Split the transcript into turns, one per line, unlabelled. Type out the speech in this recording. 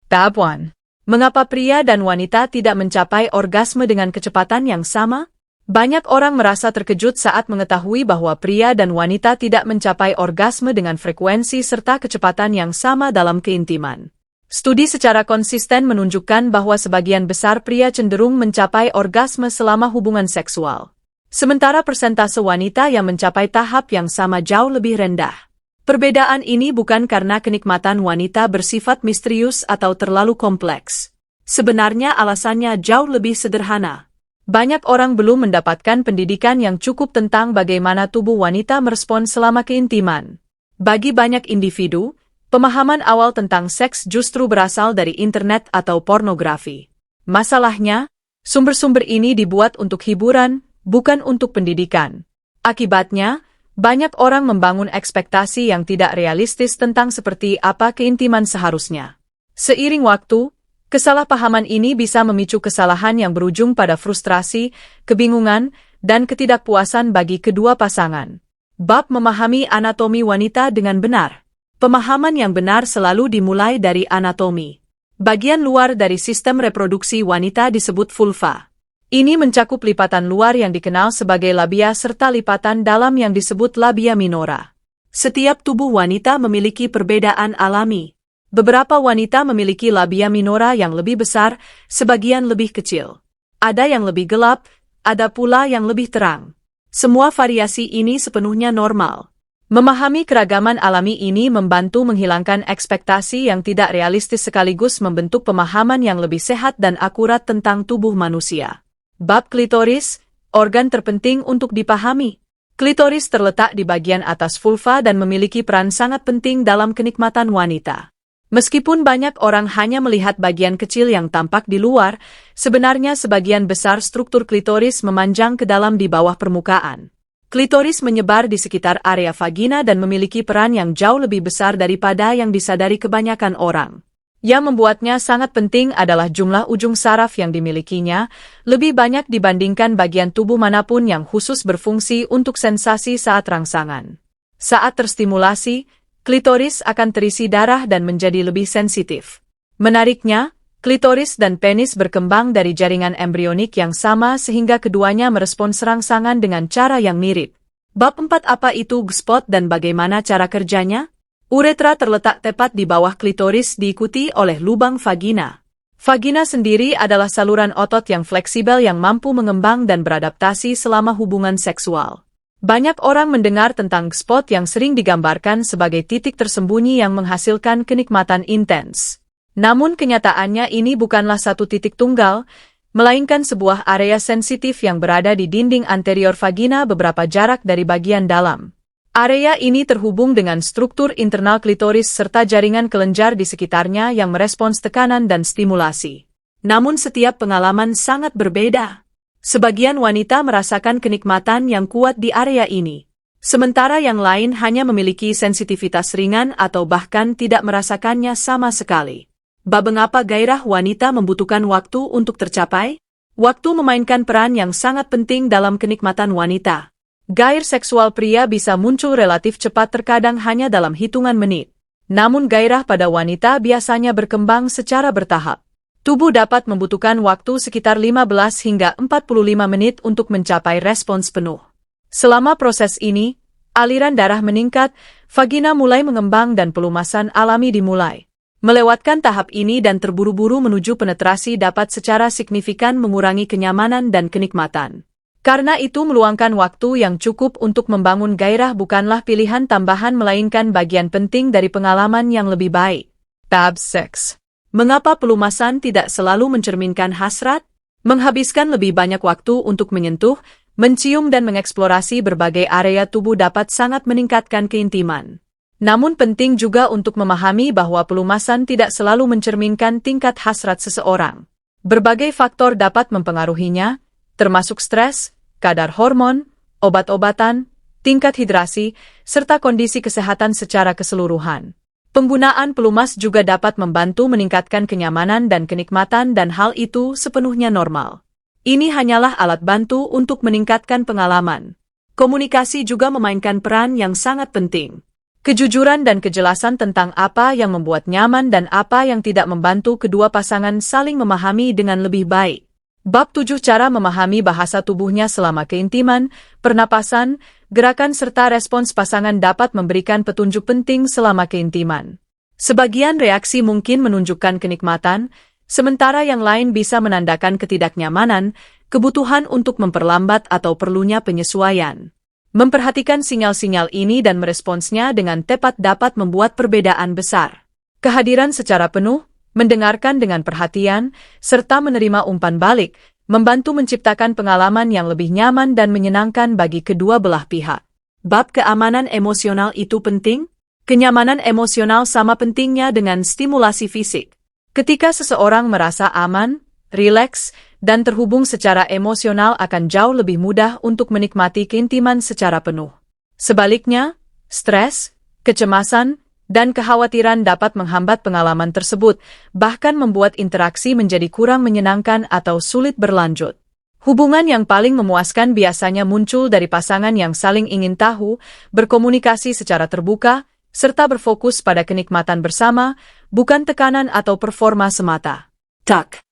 Tab 1. Mengapa pria dan wanita tidak mencapai orgasme dengan kecepatan yang sama? Banyak orang merasa terkejut saat mengetahui bahwa pria dan wanita tidak mencapai orgasme dengan frekuensi serta kecepatan yang sama dalam keintiman. Studi secara konsisten menunjukkan bahwa sebagian besar pria cenderung mencapai orgasme selama hubungan seksual. Sementara persentase wanita yang mencapai tahap yang sama jauh lebih rendah. Perbedaan ini bukan karena kenikmatan wanita bersifat misterius atau terlalu kompleks. Sebenarnya alasannya jauh lebih sederhana. Banyak orang belum mendapatkan pendidikan yang cukup tentang bagaimana tubuh wanita merespons selama keintiman. Bagi banyak individu, pemahaman awal tentang seks justru berasal dari internet atau pornografi. Masalahnya, sumber-sumber ini dibuat untuk hiburan, bukan untuk pendidikan. Akibatnya, banyak orang membangun ekspektasi yang tidak realistis tentang seperti apa keintiman seharusnya. Seiring waktu, kesalahpahaman ini bisa memicu kesalahan yang berujung pada frustrasi, kebingungan, dan ketidakpuasan bagi kedua pasangan. Bab memahami anatomi wanita dengan benar. Pemahaman yang benar selalu dimulai dari anatomi. Bagian luar dari sistem reproduksi wanita disebut vulva. Ini mencakup lipatan luar yang dikenal sebagai labia serta lipatan dalam yang disebut labia minora. Setiap tubuh wanita memiliki perbedaan alami. Beberapa wanita memiliki labia minora yang lebih besar, sebagian lebih kecil. Ada yang lebih gelap, ada pula yang lebih terang. Semua variasi ini sepenuhnya normal. Memahami keragaman alami ini membantu menghilangkan ekspektasi yang tidak realistis sekaligus membentuk pemahaman yang lebih sehat dan akurat tentang tubuh manusia. Bab klitoris, organ terpenting untuk dipahami. Klitoris terletak di bagian atas vulva dan memiliki peran sangat penting dalam kenikmatan wanita. Meskipun banyak orang hanya melihat bagian kecil yang tampak di luar, sebenarnya sebagian besar struktur klitoris memanjang ke dalam di bawah permukaan. Klitoris menyebar di sekitar area vagina dan memiliki peran yang jauh lebih besar daripada yang disadari kebanyakan orang. Yang membuatnya sangat penting adalah jumlah ujung saraf yang dimilikinya, lebih banyak dibandingkan bagian tubuh manapun yang khusus berfungsi untuk sensasi saat rangsangan. Saat terstimulasi, klitoris akan terisi darah dan menjadi lebih sensitif. Menariknya, klitoris dan penis berkembang dari jaringan embrionik yang sama sehingga keduanya merespons rangsangan dengan cara yang mirip. Bab 4. Apa itu G-spot dan bagaimana cara kerjanya? Uretra terletak tepat di bawah klitoris diikuti oleh lubang vagina. Vagina sendiri adalah saluran otot yang fleksibel yang mampu mengembang dan beradaptasi selama hubungan seksual. Banyak orang mendengar tentang G-spot yang sering digambarkan sebagai titik tersembunyi yang menghasilkan kenikmatan intens. Namun kenyataannya ini bukanlah satu titik tunggal, melainkan sebuah area sensitif yang berada di dinding anterior vagina beberapa jarak dari bagian dalam. Area ini terhubung dengan struktur internal klitoris serta jaringan kelenjar di sekitarnya yang merespons tekanan dan stimulasi. Namun setiap pengalaman sangat berbeda. Sebagian wanita merasakan kenikmatan yang kuat di area ini, sementara yang lain hanya memiliki sensitivitas ringan atau bahkan tidak merasakannya sama sekali. Bab mengapa gairah wanita membutuhkan waktu untuk tercapai? Waktu memainkan peran yang sangat penting dalam kenikmatan wanita. Gairah seksual pria bisa muncul relatif cepat terkadang hanya dalam hitungan menit. Namun gairah pada wanita biasanya berkembang secara bertahap. Tubuh dapat membutuhkan waktu sekitar 15 hingga 45 menit untuk mencapai respons penuh. Selama proses ini, aliran darah meningkat, vagina mulai mengembang dan pelumasan alami dimulai. Melewatkan tahap ini dan terburu-buru menuju penetrasi dapat secara signifikan mengurangi kenyamanan dan kenikmatan. Karena itu meluangkan waktu yang cukup untuk membangun gairah bukanlah pilihan tambahan melainkan bagian penting dari pengalaman yang lebih baik. Tab 6. Mengapa pelumasan tidak selalu mencerminkan hasrat? Menghabiskan lebih banyak waktu untuk menyentuh, mencium dan mengeksplorasi berbagai area tubuh dapat sangat meningkatkan keintiman. Namun penting juga untuk memahami bahwa pelumasan tidak selalu mencerminkan tingkat hasrat seseorang. Berbagai faktor dapat mempengaruhinya, termasuk stres, kadar hormon, obat-obatan, tingkat hidrasi, serta kondisi kesehatan secara keseluruhan. Penggunaan pelumas juga dapat membantu meningkatkan kenyamanan dan kenikmatan dan hal itu sepenuhnya normal. Ini hanyalah alat bantu untuk meningkatkan pengalaman. Komunikasi juga memainkan peran yang sangat penting. Kejujuran dan kejelasan tentang apa yang membuat nyaman dan apa yang tidak membantu kedua pasangan saling memahami dengan lebih baik. Bab 7 Cara memahami bahasa tubuhnya selama keintiman, pernapasan, gerakan serta respons pasangan dapat memberikan petunjuk penting selama keintiman. Sebagian reaksi mungkin menunjukkan kenikmatan, sementara yang lain bisa menandakan ketidaknyamanan, kebutuhan untuk memperlambat atau perlunya penyesuaian. Memperhatikan sinyal-sinyal ini dan meresponsnya dengan tepat dapat membuat perbedaan besar. Kehadiran secara penuh, mendengarkan dengan perhatian, serta menerima umpan balik, membantu menciptakan pengalaman yang lebih nyaman dan menyenangkan bagi kedua belah pihak. Bab keamanan emosional itu penting? Kenyamanan emosional sama pentingnya dengan stimulasi fisik. Ketika seseorang merasa aman, rileks, dan terhubung secara emosional akan jauh lebih mudah untuk menikmati keintiman secara penuh. Sebaliknya, stres, kecemasan, dan kekhawatiran dapat menghambat pengalaman tersebut, bahkan membuat interaksi menjadi kurang menyenangkan atau sulit berlanjut. Hubungan yang paling memuaskan biasanya muncul dari pasangan yang saling ingin tahu, berkomunikasi secara terbuka, serta berfokus pada kenikmatan bersama, bukan tekanan atau performa semata. Tak.